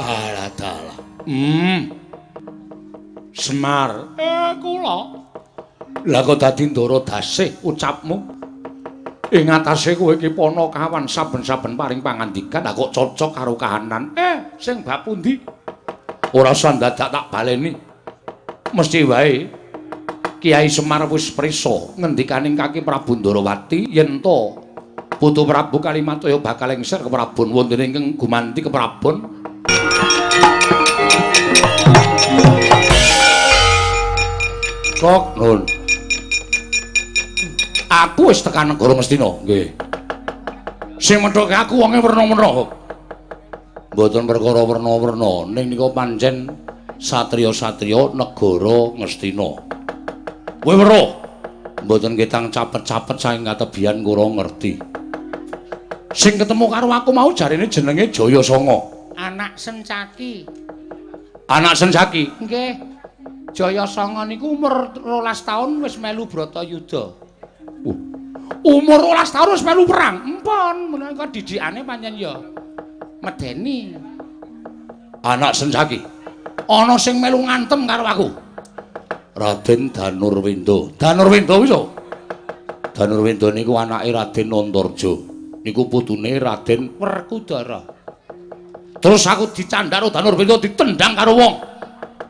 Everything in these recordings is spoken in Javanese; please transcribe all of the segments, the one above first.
Alah dalah. Semar. Kula. Lah kok dadi ndara dasih ucapmu? Ing atase kowe iki Panakawan saben-saben paring pangandikan kok cocok karo kahanan. Sing bab pundi? Ora usah dadak tak baleni. Mesti wae Kiai Semar wis prisa ngendikaning Kaki Prabu Ndarawati yen to Putu Prabu Kalimataya bakal lengser ke Prabon wonten ingkang gumanti ke Prabon. Kok nun. Aku wis tekan negara Mestina, nggih. Sing methoke aku wonge werna-werna kok. Mboten perkara werna-werna, ning nika pancen satriya-satriya negara Ngastina. Kowe weruh, mboten ketang capet-capet saking katebian kula ngerti. Sing ketemu karo aku mau jarine jenenge Jayasanga. Anak Sencaki. Anak Sencaki? Nggih. Jayasanga niku umur 12 taun wis melu Bratayuda. Umur 12 taun wis melu perang. Empun, menika didikane pancen ya medeni. Anak Sencaki. Ana sing melu ngantem karo aku. Raden Danurwindo. Danurwindo iso. Danurwindo niku anake Raden Antarja. Niku putune Raden Werkudara. Terus aku dicandhak karo Danurwindo ditendang karo wong.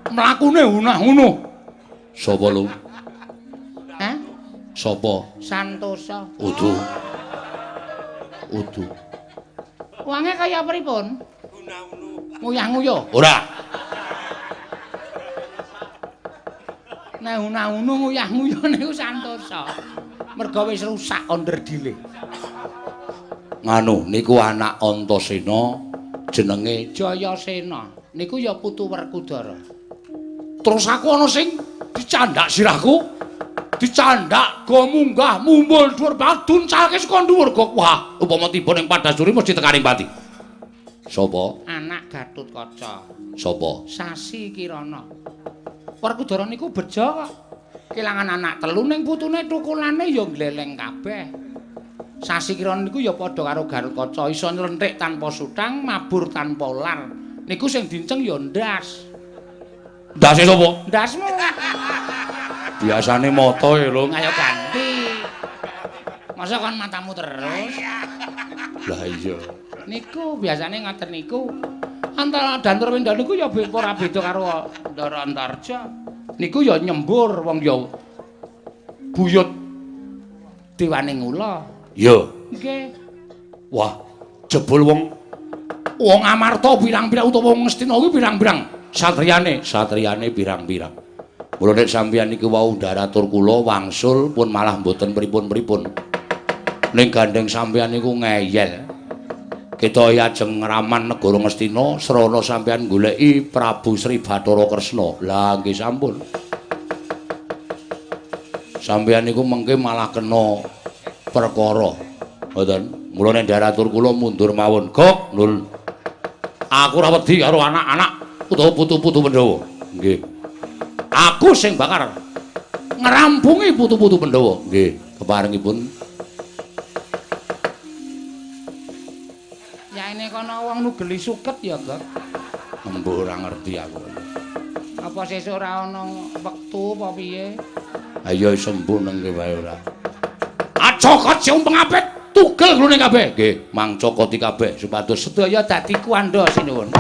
Mlakune unah-unuh. Sapa lu? Hah? Sapa? Santosa. Udu. Wange kaya pripun? Nguyah-nguyuh. Ora. Nek unah-unuh nguyah-nguyuh niku Santosa. Merga wis rusak onderdile. Nganu niku anak Antasena jenenge Jayasena. Niku ya putu Werkudara. Terus aku ana sing dicandhak sirahku. Dicandhak go munggah mumbul dhuwur badun calke saka dhuwur kok. Wah, upama tiba ning Padasuri mesti tekaning pati. Sapa? Anak Gatutkaca. Sapa? Sasi Kirana. Werkudara niku bejo kok. Kelangan anak telu ning putune thukulane ya gleleng kabeh. Sasi Kirana niku ya padha karo Gatutkaca, iso nylenthik tanpa sutang, mabur tanpa lar. Niku sing dinceng ya ndas. Ndase sapa? Ndasmu. Biasane mata ya, Lung. Ayo ganti. Masa kon matamu terus? Lah iya. Niku biasane ngoten niku. Antara Danurwindo niku ya ora beda karo Ndara Antarja. Niku ya nyembur wong ya buyut dewaning ula. Iya. Nggih. Wah, jebul wong Amarta pirang-pirang utawa wong Ngastina kuwi pirang-pirang satriyane pirang-pirang. Mula nek sampeyan iki wau ndaratur kula wangsul pun malah mboten pripun-pripun. Ning gandeng sampeyan niku ngeyel. Kita ajeng ngraman negara Ngastina srana sampeyan goleki Prabu Sri Bathara Kresna. Lah nggih sampun. Sampeyan niku mengke malah kena perkara. Ngoten. Mula nek ndaratur kula mundur mawon. Gok, Nul. Aku ora wedi karo anak-anak utawa putu-putu Pandhawa. Nggih. Aku sing bakal ngrampungi putu-putu Pandhawa. Nggih, keparengipun. Yaene kono wong nugeli suket ya, Gok. Embuh ora ngerti aku. Apa sesuk ora ana wektu apa piye? Ayo sembuh nang wae ora. Acokot sing pengapit tugel glune kabeh. Nggih, mangcokoti kabeh supados Sedaya dadi kuwanda sinuwun.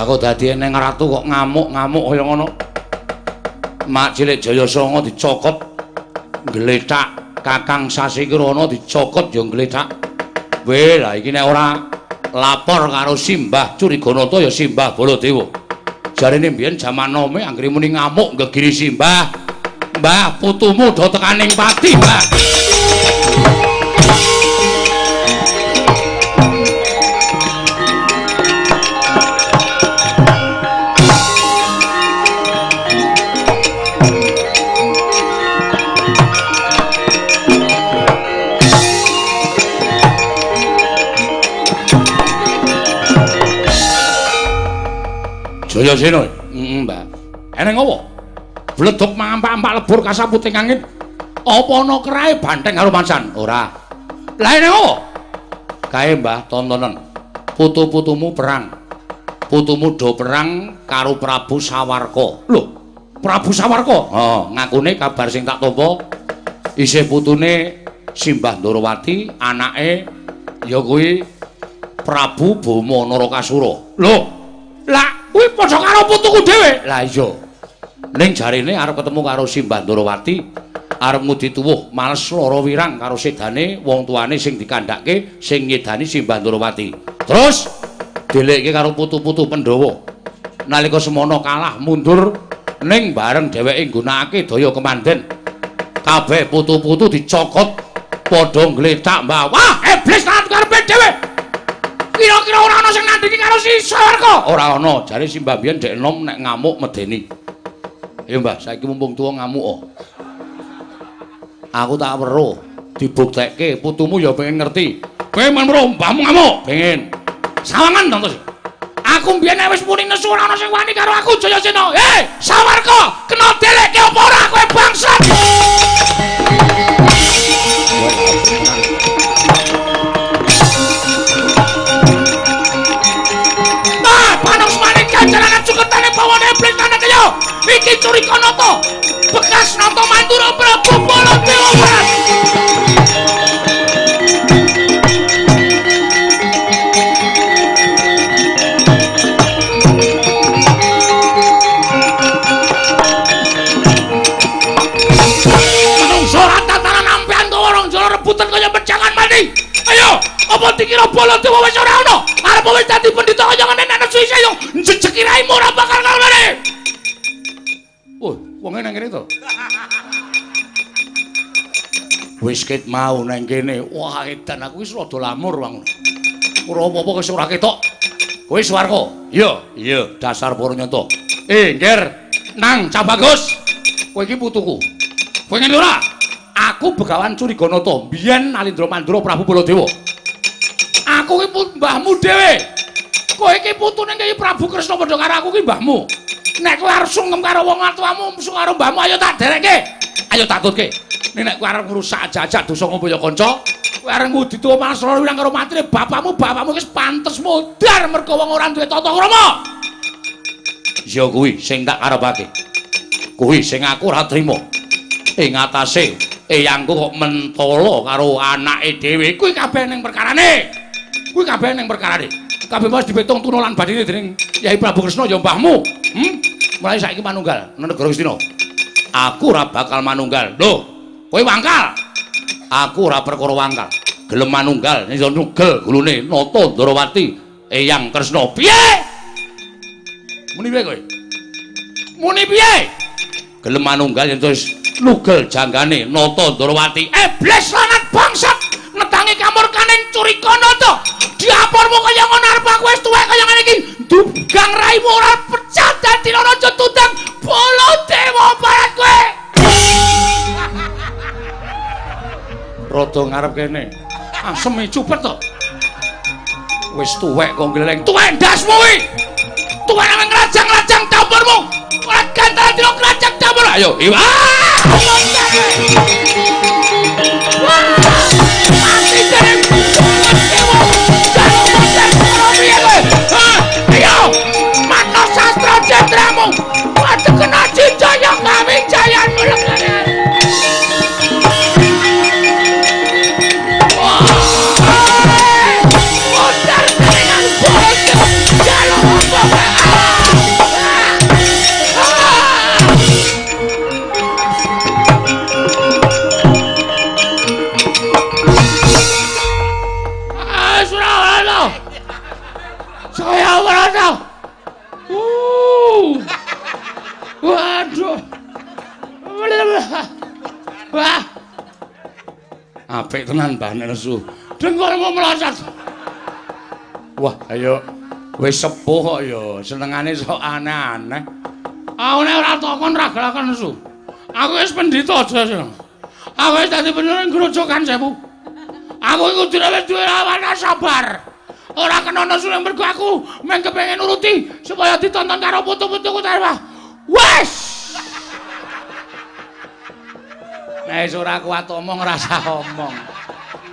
kok dadi eneng ratu kok ngamuk-ngamuk kaya ngono. Mak cilik Jayasanga dicokot gletak, Kakang Sasikirana dicokot ya gletak. Weh, lah iki nek ora lapor karo Simbah Curiganata ya Simbah Baladewa. Jarene mbiyen jaman nome anggere muni ngamuk gegiri Simbah. Mbah, putumu do tekaning pati, Mbah. Jayasena, Mbak. Eneng apa? Bledhog mampak-ampak lebur kasaputing angin. Apa ana kerahe banteng karo mansan? Ora. Lah eneng apa? Kae, Mbah, tontonen. Putu-putumu perang. Putumu do perang karo Prabu Sawarka. Lho, Prabu Sawarka? Oh, ngakune kabar sing tak tampa isih putune Simbah Ndarawati, anake ya kuwi Prabu Bama Narakasura. Lho, lah kuwi padha karo putuku dhewe. Lah iya. Ning jarene arep ketemu karo Simbah Ndarawati, arep ngudi tuwuh males lara wirang karo sedane wong tuane sing dikandhake sing nyedani Simbah Ndarawati. Terus dilekke karo putu-putu Pandhawa. Nalika semono kalah mundur ning bareng dheweke nggunakake daya kemanden. Kabeh putu-putu dicokot padha ngletak, Mbah. Wah, iblis lan karepe dhewe. Kira-kira ora ana sing nandingi karo si Sawarka. Ora ana, jare Simbah biyen dek enom nek ngamuk medeni. Ya Mbah, saiki mumpung tuwa ngamuk kok. Aku tak weruh dibuktekke putumu ya pengen ngerti. Kowe men weruh mbahmu ngamuk, pengen. Sawangan to, aku mbiyen wis muni nesu ora ana sing wani karo aku Jayasena. Hei, Sawarka, kena delekke apa ora kowe bangsat? Jalanan cuketane pawane iblis nang kaya iki Curiganata bekas nata mandura Prabu Baladewa. Manungsa ora tataran ampean to orang jala rebutan kaya pecangan mati. Ayo, apa dikira Baladewa wis ora ana? Arep wis dadi pendhita kaya ngene nek nesu isih yo njejeki raimu ora bakal kalane. Oh, wong nang kene to. Wis ket mau nang kene. Wah, edan aku wis rada lamur wong. Ora apa-apa wis ora ketok. Kowe Sawarka? Iya, dasar Puranyata. Ngger, nang Cah Bagus. Kowe iki putuku. Kowe ngene ora? Aku Begawan Curiganata, biyen Alindra Mandura Prabu Baladewa. Aku ki mbahmu dhewe. Kowe iki putune Kyai Prabu Kresna padha karo aku ki mbahmu. Nek kowe arep sungkem karo wong tuamu, sung karo mbahmu, ayo tak derekke. Ayo tak tutke. Nek kowe arep ngrusak jajak dosa ngombe kanca, kowe arep ngudi tuwa malas lara wirang karo matine bapakmu wis pantes modar mergo wong ora duwe tata krama. Ya kuwi sing tak arepake. Kuwi sing aku ora trima. Ing atase eyangku kok mentolo karo anake dhewe. Kuwi kabeh ning perkarane. Kabeh wis dipetung tuna lan badine dening Kyai Prabu Kresna ya mbahmu. Mulai saiki manunggal nang negara Astina. Aku ora bakal manunggal. Lho, kowe wangkal. Aku ora perkara wangkal. Gelem manunggal yen nyugel gulune Nata Ndarawati Eyang Kresna. Piye? Muni piye kowe? Muni piye? Gelem manunggal yen wis nugel janggane Nata Ndarawati. Iblis lanat bangsat netangi kamurkaning Curiganata. Diapormu kaya ngono arep aku wis tuwek kaya ngene iki. Dugang raimu ora pecah dadi raja tundang Baladewa barat kowe. Rada ngarep kene. Asem cupet to. Wis tuwek kok gleleng. Tuwek ndasmu kuwi. Tuwek nang ngrajang-rajang dapurmu. Ora gantara dina ngrajang dapur. Ayo, iwa. Mati dene. Ayo, mata sastra jendramu. Waduh kena jaya kami jayan mulekane. Modar dengan bos. Jalur apa? waduh. Waduh. Wah. Apik tenan Mbah Nesu. Dengkulmu melosot. Wah, ayo wis sepuh kok ya, senengane sok aneh-aneh. Aku nek ora takon ra gelaken nesu. Aku wis pendhita aja sing. Aku wis dadi penyeling grojogan 1000. Aku iku wis duwe lawan sabar. Ora kena nesu ning mergo aku mung kepengin nuruti supaya ditonton karo putu-putuku ta. Wes. Nek ora kuat omong rasa omong.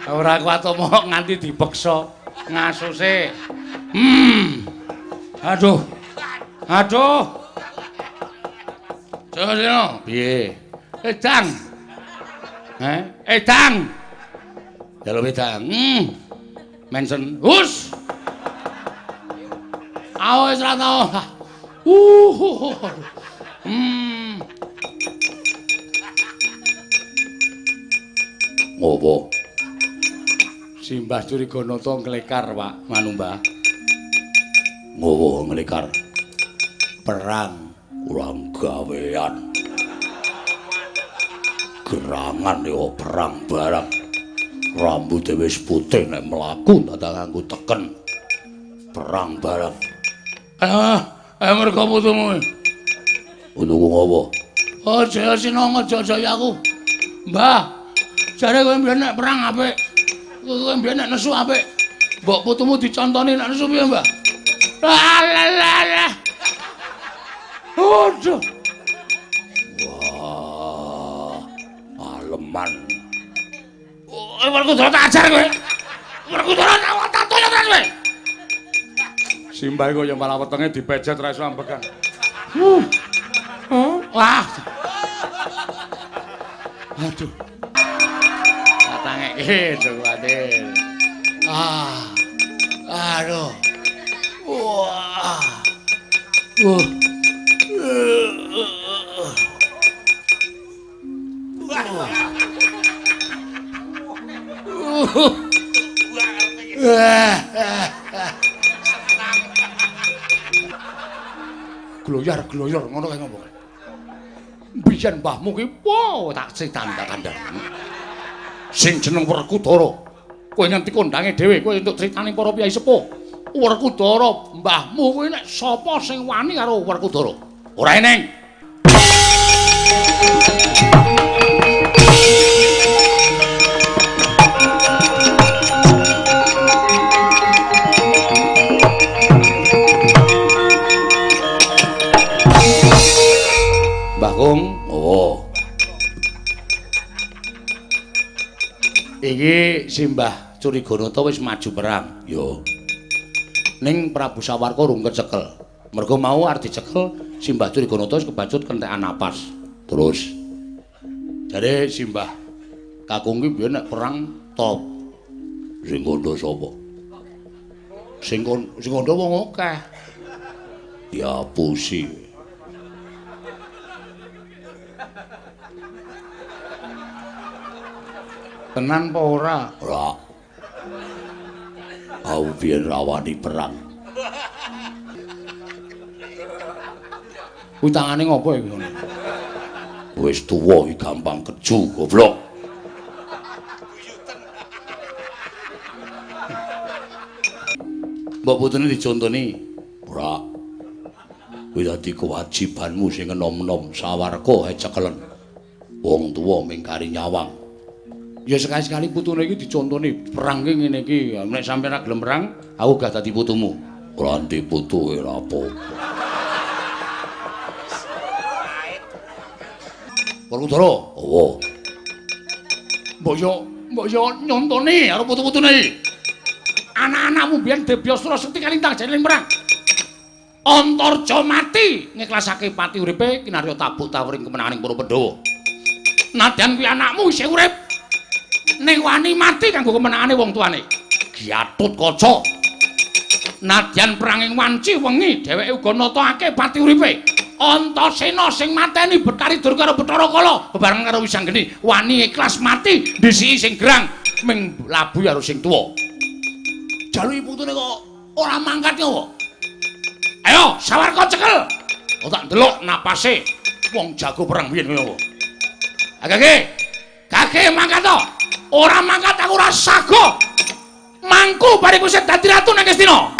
Ora kuat omong nganti dipeksa ngasuse. Aduh. Aduh. Jono, piye? Edang. Edang. Dalu edang. Mensen. Hus. Awes ra tau. Ngopo? Simbah Curiganata nglekar, Pak, manu Mbah. Ngopo nglekar? Perang kurang gawean. Gerangan yo perang barang. Rambute wis putih nek mlaku dadak nganggo teken. Perang barang. Mergo putumu. Putuku ngopo? Aja sinong aja aku. Mbah, jare kowe mbiyen nek perang apik. Kowe mbiyen nek nesu apik. Mbok putumu dicontoni nek nesu piye, Mbah? Lah. Aduh. Wah, aleman. Werkudara tak ajar kowe. Werkudara tak toyo tenan kowe. Simbah iku ya malah wetenge dipejet ra iso ambekan. Wah. Aduh. Katangeke Jogwadir. Aduh. Wah. Gloyor ngono kae ngomong. Biyen mbahmu ki tak critani. Sing jeneng Werkudara. Kowe nganti kondange dhewe kowe entuk critane para piyai sepuh. Werkudara mbahmu kuwi nek sapa sing wani karo Werkudara? Ora eneng. Mbah Kung, iki Simbah Curiganata wis maju perang. Yo. Ning Prabu Sawarka rung kecekel. Mergo mau arep dicekel Simbah Curiganata wis kebacut kentekan napas. Terus jare Simbah kakung ki biyen nek perang top. Sing kandha sapa? Sing kandha wong akeh. Diapusi. Tenan apa ora? Ora. Aku biyen rawani perang. Kuwi tangane ngopo iki ngono? Wis tuwa iki gampang keju, goblok. Mbok putune dicontoni. Ora. Kuwi dadi kewajibanmu sing enom-enom Sawarka ae cekelen. Wong tuwa mingkari nyawang. Ya sekali-sekali putune iki dicontoni perang ki ngene iki. Nek sampeyan ra gelem perang, aku gak dadi putumu. Ora ndek putu ora apa-apa. Werkudara, apa? Mbok yo nyontoni karo putu-putune. Anak-anakmu biyen Debyastra Sekti kalintang jane perang. Antarja mati ngiklasake pati uripe kinarya tabuk tawuring kemenanganing para Pandhawa. Nadyan kuwi anakmu isih urip. Ning wani mati kanggo kemenangane wong tuane. Gatotkaca. Nadyan peranging wanci wengi dheweke uga natake pati uripe. Antasena sing mateni Betari Dur karo Bathara Kala bebarengan karo Wisanggeni wani ikhlas mati disiki sing gerang ming labuh karo sing tuwa. Jaluke putune kok ora mangkat kok. Ayo, Sawarka cekel. Oh tak ndelok napase wong jago perang biyen ngono. Gage mangkat to. Ora mangkat aku ora sago. Mangku bariku sing dadi ratu nang Kestina.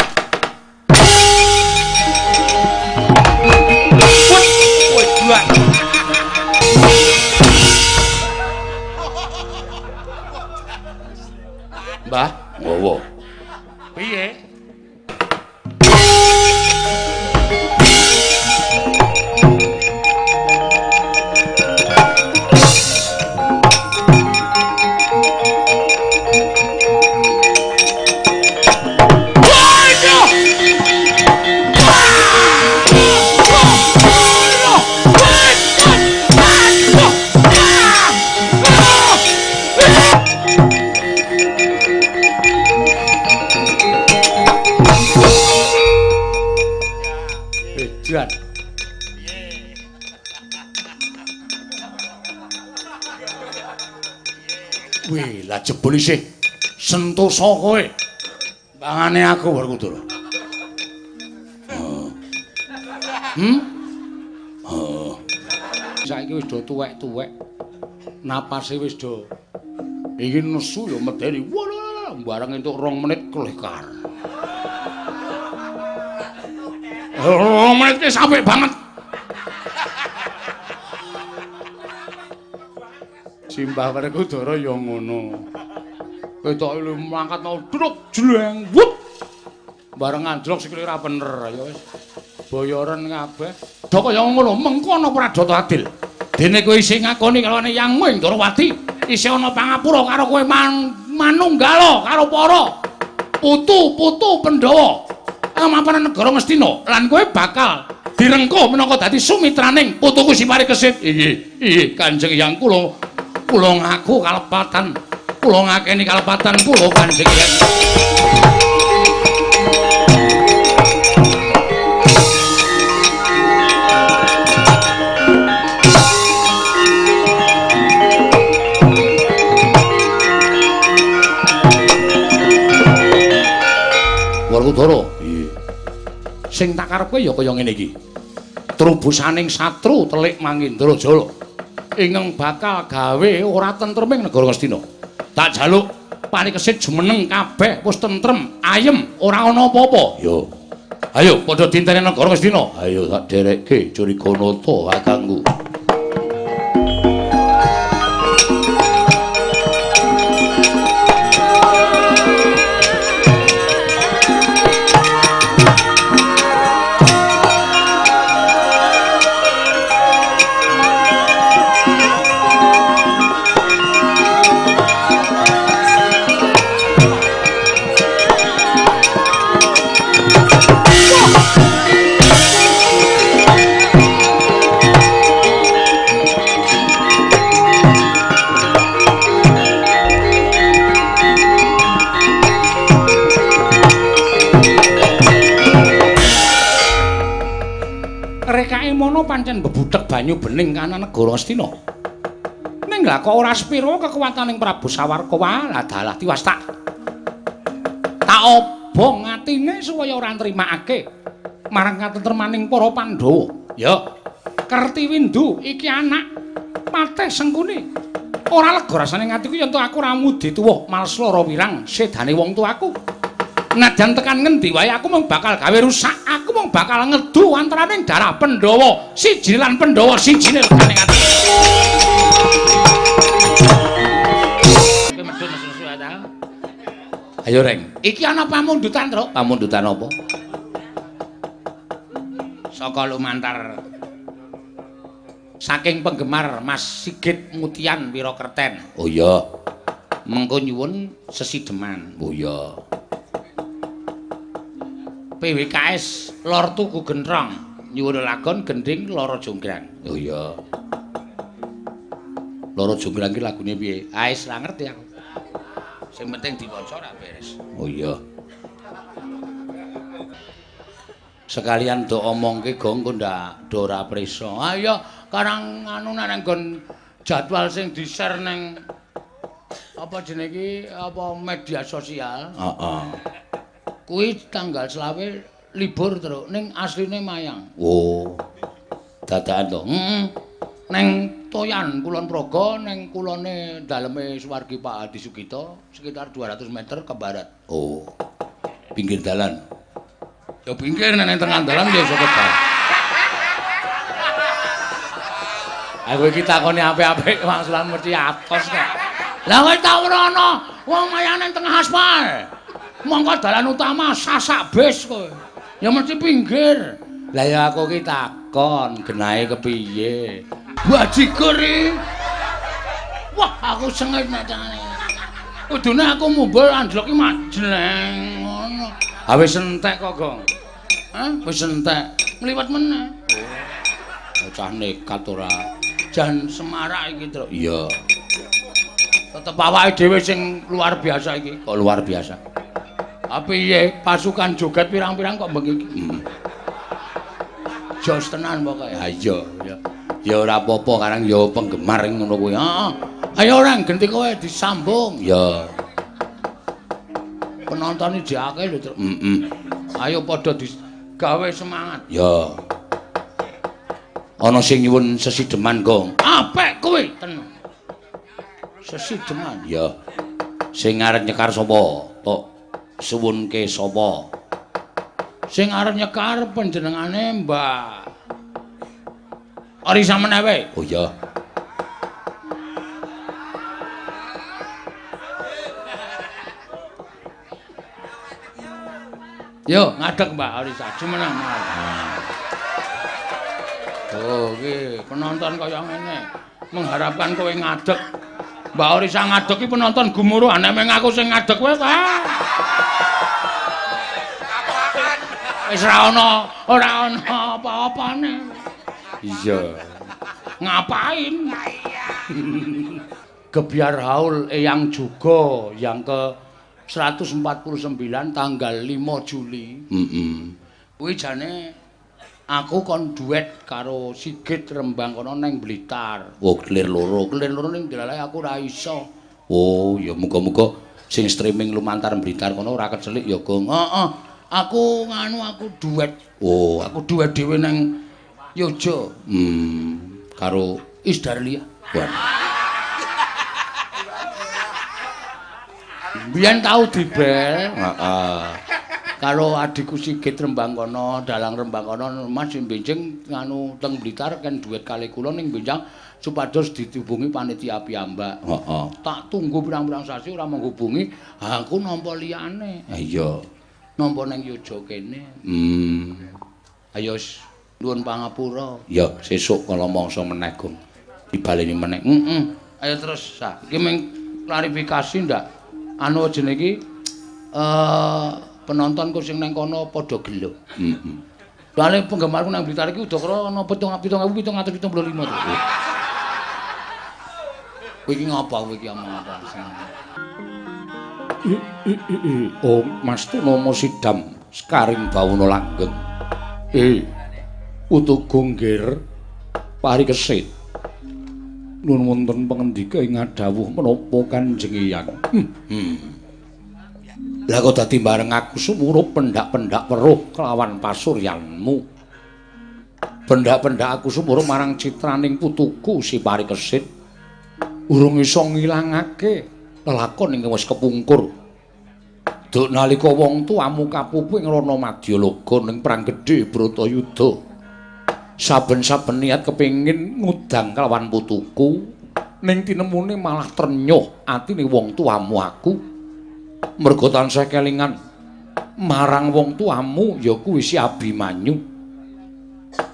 Woi, dua. Mbah, ngowo. Piye? Wih, lah jebul isih sentosa kowe. Bangane aku Werkudara. Saiki wis do tuwek-tuwek. Napase wis do iki nesu ya medeni. Wah, bareng entuk 2 menit kelekar. 2 menit ki sampe banget. Simbah Werkudara ya ngono. Ketoke lu mangkat mau druk jleng wup. Bareng anjlok sikile ra bener ya wis. Bayaran kabeh. Dok kaya ngono mengko ana Pradata adil. Dene kowe isih ngakoni kalane Yangmu ing Darawati, isih ana pangapura karo kowe manunggala karo para putu-putu Pandhawa. Amapanan negara Ngastina lan kowe bakal direngko minangka dadi sumitraning putuku Siparikesit. Iya, Kanjeng Hyang kula ngaku kalepatan. Kula ngakeni kalepatan kula Kanjeng Hyang. Werkudara, iya. Sing tak karepke ya kaya ngene iki. Trubusaning satru telik Mangindrajala ingkang bakal gawe ora tentreming negara Ngastina. Tak jaluk Parikesit jumeneng kabeh wis tentrem, ayem, ora ana apa-apa. Yo. Ayo padha dinteni negara Ngastina. Ayo tak derekke Jurikanata kakangku. Pancen bebudhek banyu bening kana negara Astina. Ning lha kok ora sepiro kekuwataning Prabu Sawarka wae dalah tiwas tak obong atine supaya ora nrimakake marang katentremaning para Pandhawa. Ya, Kertiwindu iki anak Patih Sengkuni. Ora lega rasane ngatiku yen to aku ramudi tuwuh malslara wirang sedane wong tuaku. Nadyan tekan ngendi wae aku mung bakal gawe rusak, aku mung bakal ngedu antaraning darah Pandhawa siji lan Pandhawa sijine legane ati. Kowe medhun susu ta? Ayo Reng, iki ana pamundutan, Truk. Pamundutan apa? Saka lumantar saking penggemar Mas Sigit Mutian Wirakerten. Oh iya. Mengko nyuwun sesideman. Oh iya. PWKS Lor Tugu Gentrong nyuwun lagon gending Loro Jonggrang. Oh iya. Loro Jonggrang ki lagune piye? Ah wis ra ngerti aku. Sing penting diwaca ra beres. Oh iya. Sekalian do omongke gong kok ndak do ora prisa. Ah iya karang anu nang nggon jadwal sing di-share ning apa jenenge iki apa media sosial. Heeh. Kuwi tanggal 25 libur terus ning asline Mayang. Oh. Dadakan to. Neng Toyan Kulon Progo neng kulone daleme Suwargi Pak Adi Sugito sekitar 200 meter ke barat. Oh. Pinggir dalan. Ya pinggir neng tengah dalan ya iso kebal. Aku iki takoni apik-apik wangsulan mesti atos kok. Lah kowe tak ora wong Mayang neng tengah aspal. Mongko dalan utama sasak bis kowe. Ya mesti pinggir. Lah ya aku ki takon genahe kepiye? Bajigur iki. Wah, aku sengit nek carane. Kudune aku mumbul anjlok ki majleng ngono. Ha wis entek kok, Gong. Hah? Wis entek. Ngliwat meneh. Oh. Cah nekat ora. Jan semarak iki, Truk. Iya. Tetep awake dhewe sing luar biasa iki. Kok luar biasa? Piye pasukan joget pirang-pirang kok bengi iki? Jos tenan pokoke. Ha iya, ya. Ya ora apa-apa karang ya penggemar ngono kuwi. Heeh. Ayo ora genti kowe disambung. Ya. Penonton iki akeh lho, Truk. Ayo padha digawe semangat. Ya. Ana sing nyuwun sesideman, Gong. Apik kuwi tenan. Sesideman. Ya. Sing arep nyekar sapa? Tok suwunke sapa? Sing arep nyekar panjenengane Mbak Orisa menewe. Oh ya. Yo ngadeg Mbak Orisa, jumeneng. Oh, iki penonton kaya ngene. Mengharapkan kowe ngadeg. Mbak Orisa ngadeg iki penonton gumuruh, nek meng aku sing ngadeg kowe ta. Wis ora ana apa-apane. Iya. Ngapain? Gebyar haul Eyang Juga yang ke 149 tanggal 5 Juli. Kuwi jane aku kon duet karo Sigit Rembang kono neng Blitar. Oh, kelir loro. Kelir loro ning dilalae aku ora iso. Oh, ya muga-muga sing streaming lumantar Blitar kono ora kecelik ya, Gong. Heeh. Aku duet. Oh, aku duet dhewe nang Yojo. Karo Isdarlia. Wah. Biyen tau dibel. Heeh. Karo adikku Sigit Rembang kono, dalang Rembang kono Mas benjing nganu teng Blitar kan duet kali kula ning benjang supados dihubungi panitia piyambak. Heeh. Tak tunggu pirang-pirang sasi ora menghubungi, aku nampa liyane. Ha iya. Nampa ning Yojo kene. Ayo nuwun pangapura. Ya, sesuk kala mangsa meneh, Gong. Dibaleni meneh. Ayo terus sa. Iki mung klarifikasi ndak. Anu jenenge iki penontonku sing nang kono padha gelo. Soale penggemarku nang Blitar iki udakara ana 7.775 to. Kowe iki ngapa kowe iki omong apa sing. Oh, Mas Tunama Sidam Skaring Bawana Langgeng. Utugung nggir parikesit. Nuwun wonten pangendika ing dawuh menapa Kanjeng Eyang. Lah kok dadi bareng aku sumurup pendak-pendak weruh kelawan pasuryanmu. Pendak-pendak aku sumurup marang citraning putuku si parikesit. Urung iso ngilangake lelakon ingkang wis kepungkur. Duk nalika wong tuamu kapupu ing Rana Madyalaga ning perang gedhe Bratayuda. Saben-saben niat kepengin ngudang kelawan putuku ning tinemune malah trenyuh atine wong tuamu aku. Merga tansah kelingan marang wong tuamu ya kuwi si Abimanyu.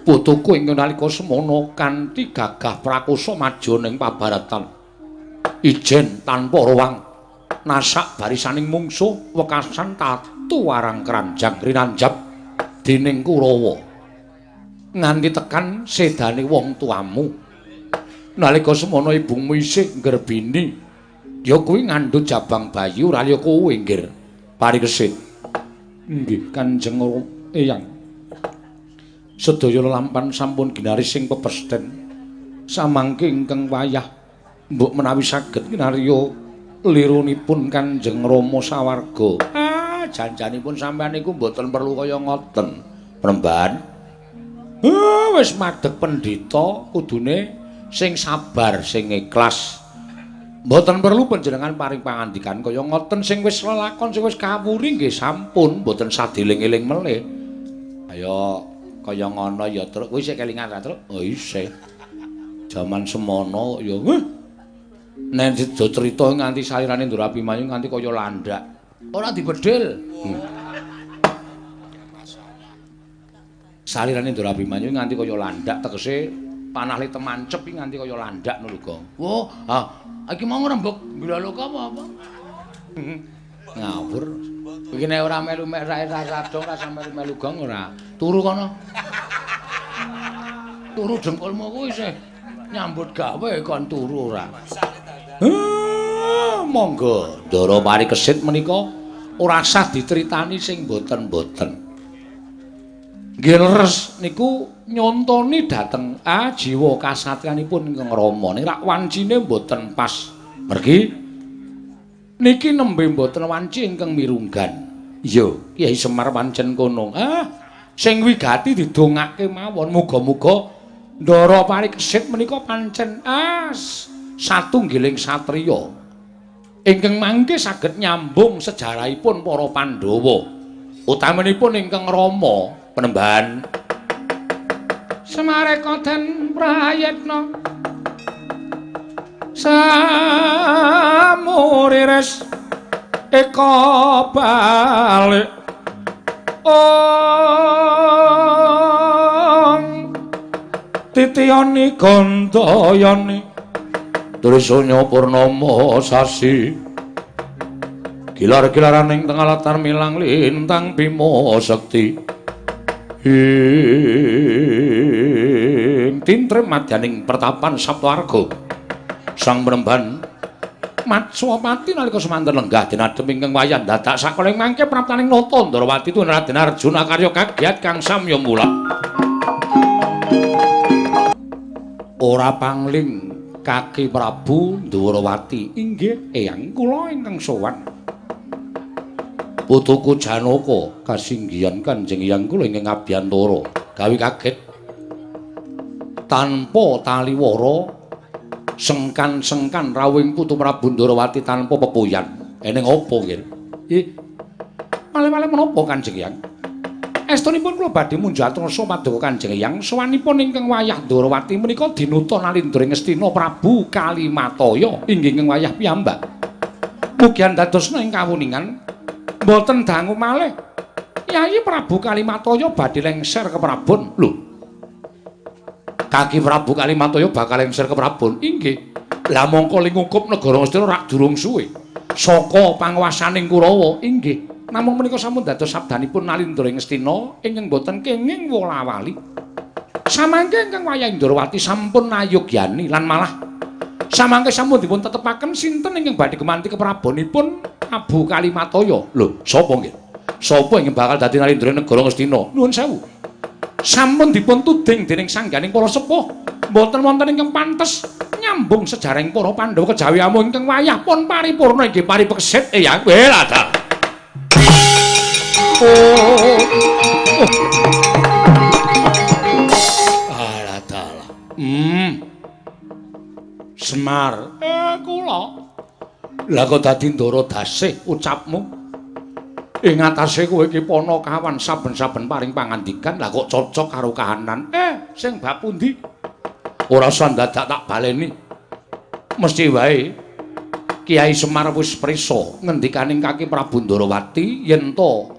Putuku ing nalika semana kanthi gagah prakosa maju ning pabaratan. Ijen tanpa ruwang nasak barisaning mungsuh wekasan tatu warang keranjang rinanjap dening Kurawa nganti tekan sedane wong tuamu nalika semana ibumu isih nggerbini ya kuwi ngandhut jabang bayi ora liya kowe nggir parikesit. Nggih Kanjeng Eyang sedaya lelampan sampun ginaris sing pepesden samangke ingkang wayah mbok menawi saged kinarya lirunipun Kanjeng Rama sawarga. janjanipun sampeyan niku mboten perlu kaya ngoten. Penemban. Wis madheg pendhita kudune sing sabar, sing ikhlas. Mboten perlu panjenengan paring pangandikan kaya ngoten sing wis lelakon sing wis kawuri nggih sampun mboten sadiling-eling melih. Ayo kaya ngono ya Truk. Kuwi sik kelingan ra Truk? Oh isih. Jaman semono ya nek dicerita nganti salirane Ndurabimanyu nganti kaya landhak. Ora dibedhil. Salirane Ndurabimanyu nganti kaya landhak tegese panah li temancep nganti kaya landhak ngono lho, Gong. Oh, iki mau ngrembug graloka apa? Ngawur. Iki nek ora melu mek radong ra sampe melu Gong ora. Turu kono. Turu jengkulmu kuwi isih nyambut gawe kon turu ora. Monggo Ndara Parikesit menika ora sah dicritani sing boten-boten. Nggih leres niku nyontoni dhateng jiwa kasatriyanipun Kang Rama ning rak wancine mboten pas. Mergi niki nembe mboten wanci ingkang mirunggan. Iya, Kyai Semar pancen kono. Sing wigati didongake mawon muga-muga Ndara Parikesit menika pancen satunggiling satriya ingkang mangke saged nyambung sejarahipun para Pandhawa utamanipun ingkang Rama Penemban. Semareka den prayitna samurires eka balik titiyani gandayani trisanya purnama sasi gilar-gilaraning tengah latar milang lintang bima sekti tintrem madyaning pertapan Saptawarga sang Penemban Matswapati nalika semanten lenggah dinadhem ingkang wayan dadak sakoling mangke praptaning nata Ndarawati tuwin Raden Arjuna karya kagiat kang samya mula ora pangling Kaki Prabu Ndarawati inggih eyang kula ingkang sowan putuku Janaka kasinggihan Kanjeng Hyang kula ingkang Abiyantara gawe kaget tanpa taliwara sengkan-sengkan rawuhing putu Prabu Ndarawati tanpa pepoyan eneng apa nggih malih-malih menapa Kanjeng Hyang estunipun kula badhe munjul atursa paduka Kanjeng Hyang sowanipun ingkang wayah Ndarawati menika dinuta nalindra Ngastina Prabu Kalimataya inggih ingkang wayah piyambak mugian dadosna ing kawuningan mboten dangu malih Yayi Prabu Kalimataya badhe lengser ke Prabon lho Kaki Prabu Kalimataya bakal lengser ke Prabon inggih lah mongko lingkup negara Ngastina rak durung suwe saka panguwasaning Kurawa inggih namung menika sampun dados sabdanipun nalindra Ngastina ingkang boten kenging wola-wali samangke ingkang wayah Ndarawati sampun nayogyani lan malah samangke sampun dipun tetepaken sinten ingkang badhe gemanti keprabonipun Prabu Kalimataya lho sapa nggih sapa ingkang bakal dadi nalindra negara Ngastina nuwun sewu sampun dipun tuding dening sangganing para sepuh mboten wonten ingkang pantes nyambung sejarahing para Pandhawa kejawi amu ingkang wayah pun paripurna inggih Parikesit eyang welada alah dalah Semar kula lha kok dadi ndara dasih ucapmu ing atase kowe iki pana kawan saben-saben paring pangandikan lha kok cocok karo kahanan sing bab pundi ora usah dadak tak baleni mesti wae Kiai Semar wis prisa ngendikaning Kaki Prabu Ndarawati yen to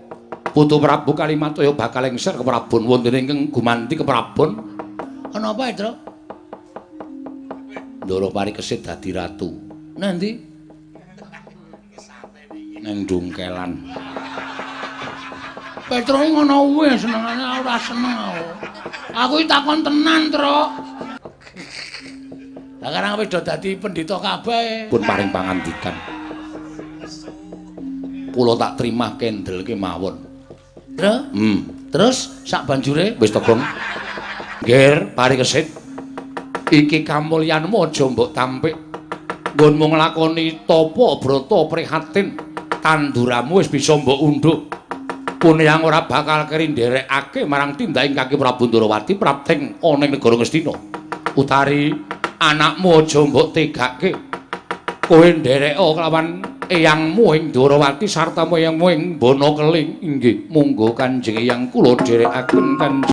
putu Prabu Kalimataya bakal lengser ke Prabon wonten ingkang gumanti ke Prabon ana apa Tru Ndara Parikesit dadi ratu nendi nang Dungkelan Petro ngono kuwi senengane ora seneng aku iki takon tenan Tru lah karang wis do dadi pendhita kabeh pun paring pangandikan kula tak terima kendel kemawon Tru terus sak banjure wis togong nggih Parikesit iki kamulyanmu aja mbok tampik nggonmu nglakoni tapa brata prihatin tanduramu wis bisa mbok undhuk. Puneyang ora bakal keri nderekake marang tindaking Kaki Prabu Ndorowati prapting ana ing negara Ngastina. Utari anakmu aja mbok tegake. Kowe ndereka kelawan eyangmu ing Ndorowati sarta eyangmu ing Bono Keling. Inggih, monggo Kanjeng Eyang kula dherekaken Kanjeng